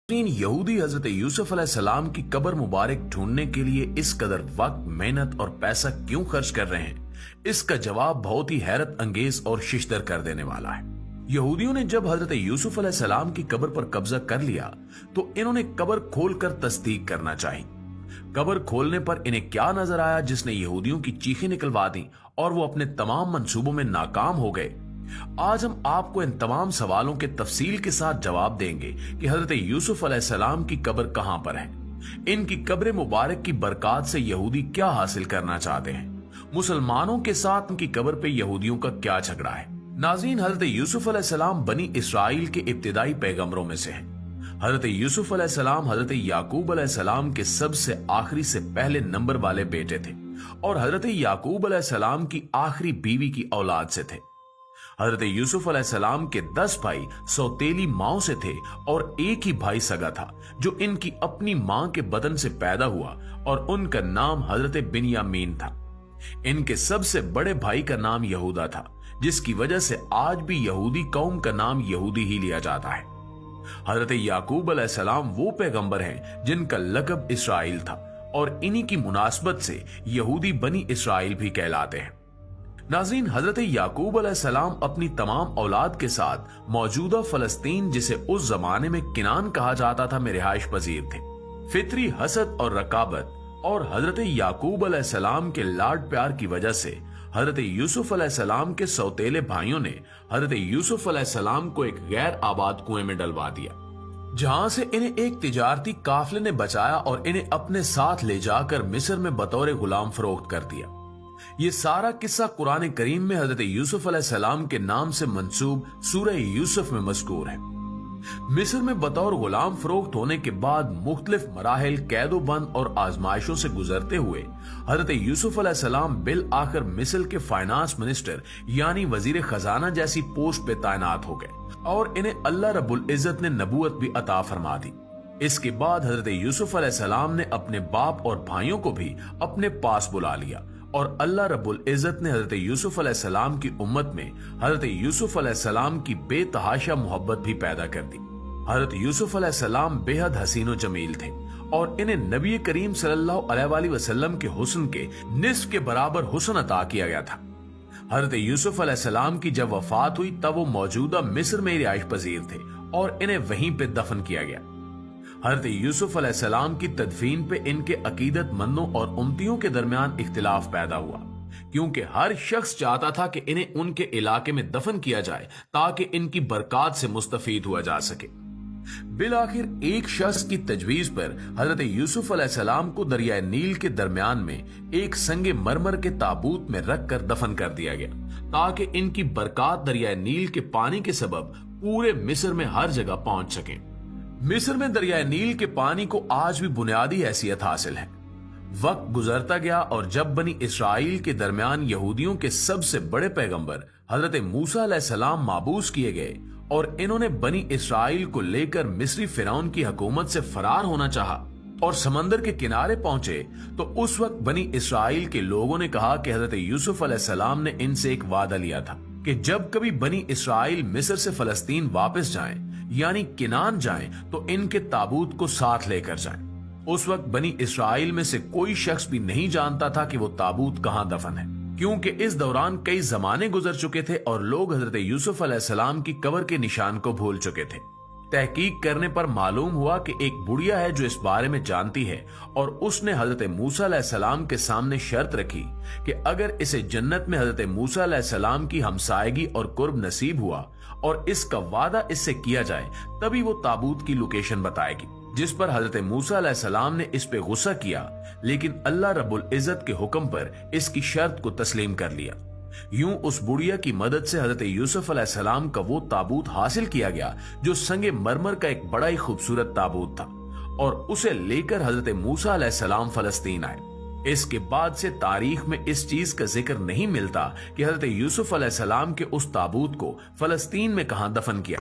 यहूदी हजरत यूसुफ अलैहिस्सलाम की कब्र मुबारक ढूंढने के लिए इस कदर वक्त, मेहनत और पैसा क्यों खर्च कर रहे हैं? इसका जवाब बहुत ही हैरत अंगेज और शिश्तर कर देने वाला है। यहूदियों ने जब हजरत यूसुफ अलैहिस्सलाम की कब्र पर कब्जा कर लिया तो इन्होंने कब्र खोलकर तस्दीक करना चाहिए। कब्र खोलने पर इन्हें क्या नजर आया जिसने यहूदियों की चीखें निकलवा दी और वो अपने तमाम मंसूबों में नाकाम हो गए? आज हम आपको इन तमाम सवालों के तफसील के साथ जवाब देंगे कि हजरत यूसुफ अलैहिस्सलाम की कब्र कहां पर है, इनकी कब्र मुबारक की बरकत से यहूदी क्या हासिल करना चाहते हैं, मुसलमानों के साथ उनकी कब्र पे यहूदियों का क्या झगड़ा है। नाज़रीन, हजरत यूसुफ अलैहिस्सलाम बनी इसराइल के इब्तिदाई पैगंबरों में से हैं। हजरत यूसुफ अलैहिस्सलाम हजरत याकूब अलैहिस्सलाम के सबसे आखिरी से पहले नंबर वाले बेटे थे और हजरत याकूब अलैहिस्सलाम की आखिरी बीवी की औलाद से थे। हजरत यूसुफ अलैहिस्सलाम के 10 भाई सौतेली माओ से थे और एक ही भाई सगा था जो इनकी अपनी मां के बदन से पैदा हुआ और उनका नाम हजरत बिन्यामीन था। इनके सबसे बड़े भाई का नाम यहूदा था, जिसकी वजह से आज भी यहूदी कौम का नाम यहूदी ही लिया जाता है। हजरत याकूब अलैहिस्सलाम वो पैगंबर हैं जिनका लक़ब इसराइल था और इन्हीं की मुनासबत से यहूदी बनी इसराइल भी कहलाते हैं। नाज़रीन, हजरत याकूब अलैहिस्सलाम अपनी तमाम औलाद के साथ मौजूदा फलस्तीन, जिसे उस जमाने में किनान कहा जाता था, में रिहाइश पजीर थे। फितरी हसद और रकाबत और हजरत याकूब अलैहिस्सलाम के लाड प्यार की वजह से हजरत यूसुफ अलैहिस्सलाम के सौतेले भाइयों ने हजरत यूसुफ अलैहिस्सलाम को एक गैर आबाद कुएं में डलवा दिया, जहां से इन्हें एक तिजारती काफिले ने बचाया और इन्हें अपने साथ ले जाकर मिस्र में बतौर गुलाम फरोख्त कर दिया। ये सारा किस्सा कुरान करीम में हजरत यूसुफ अलैहिस्सलाम के नाम से मंसूब सूरह यूसुफ में मज़कूर है। मिस्र में बतौर गुलाम फरोख्त होने के बाद मुख्तलिफ मराहिल, कैदो बंद और आजमाइशों से गुजरते हुए हजरत यूसुफ अलैहिस्सलाम बिल आखिर मिस्र के फाइनेंस मिनिस्टर यानी वजीर खजाना जैसी पोस्ट पे तैनात हो गए और इन्हें अल्लाह रब्बुल इज्जत ने नबूवत भी अता फरमा दी। इसके बाद हजरत यूसुफ अलैहिस्सलाम ने अपने बाप और भाइयों को भी अपने पास बुला लिया और अल्लाह रब्बुल इज्जत ने हजरत यूसुफ अलैहिस्सलाम की उम्मत में हजरत यूसुफ अलैहिस्सलाम की बेतहाशा मोहब्बत भी पैदा कर दी। हजरत यूसुफ अलैहिस्सलाम बेहद हसीन व जमील थे और इन्हें नबी करीम सल्लल्लाहु अलैहि वसल्लम के हुस्न के निस्फ के बराबर हुस्न अता किया गया था। हजरत यूसुफ अलैहिस्सलाम की जब वफात हुई तब वो मौजूदा मिस्र में रिहाइश पजीर थे और इन्हें वहीं पे दफन किया गया। हजरत यूसुफ अलैहिस्सलाम की तदफीन पे इनके अकीदतमंदों और उम्मतियों के दरमियान इख्तिलाफ पैदा हुआ, क्योंकि हर शख्स चाहता था कि इन्हें उनके इलाके में दफन किया जाए ताकि इनकी बरकत से मुस्तफीद हुआ जा सके। बिल आखिर एक शख्स की तजवीज पर हजरत यूसुफ अलैहिस्सलाम को दरिया नील के दरमियान में एक संगे मरमर के ताबूत में रखकर दफन कर दिया गया ताकि इनकी बरकत दरिया नील के पानी के सबब पूरे मिस्र में हर जगह पहुंच सके। मिस्र में दरिया नील के पानी को आज भी बुनियादी हैसियत हासिल है। वक्त गुजरता गया और जब बनी इसराइल के दरमियान यहूदियों के सबसे बड़े पैगंबर हजरत मूसा अलैहिस्सलाम माबूस किए गए और इन्होंने बनी इसराइल को लेकर मिस्री फिरौन की हुकूमत से फरार होना चाहा और समंदर के किनारे पहुंचे, तो उस वक्त बनी इसराइल के लोगों ने कहा कि हजरत यूसुफ अलैहिस्सलाम ने इनसे एक वादा लिया था कि जब कभी बनी इसराइल मिस्र से फलस्तीन वापस जाएं यानी किनान जाएं तो इनके ताबूत को साथ लेकर जाएं। उस वक्त बनी इसराइल में से कोई शख्स भी नहीं जानता था कि वो ताबूत कहां दफन है, क्योंकि इस दौरान कई जमाने गुजर चुके थे और लोग हजरत यूसुफ अलैहिस्सलाम की कब्र के निशान को भूल चुके थे। तहकीक करने पर मालूम हुआ कि एक बुढ़िया है जो इस बारे में जानती है और उसने हजरत मूसा अलैहिस्सलाम के सामने शर्त रखी कि अगर इसे जन्नत में हजरत मूसा अलैहिस्सलाम की हमसायगी और कुर्ब नसीब हुआ और इसका वादा इससे किया जाए तभी वो ताबूत की लोकेशन बताएगी, जिस पर हजरत मूसा अलैहिस्सलाम ने इस पे गुस्सा किया, लेकिन अल्लाह रब्बुल इज्जत के हुक्म पर इसकी शर्त को तस्लीम कर लिया। यूं उस बुढ़िया की मदद से हजरत यूसुफ अलैहिस्सलाम का वो ताबूत हासिल किया गया जो संगे मरमर का एक बड़ा ही खूबसूरत ताबूत था और उसे लेकर हजरत मूसा अलैहिस्सलाम फलस्तीन आए। इसके बाद से तारीख में इस चीज का जिक्र नहीं मिलता कि हजरत यूसुफ अलैहिस्सलाम के उस ताबूत को फलस्तीन में कहां दफन किया।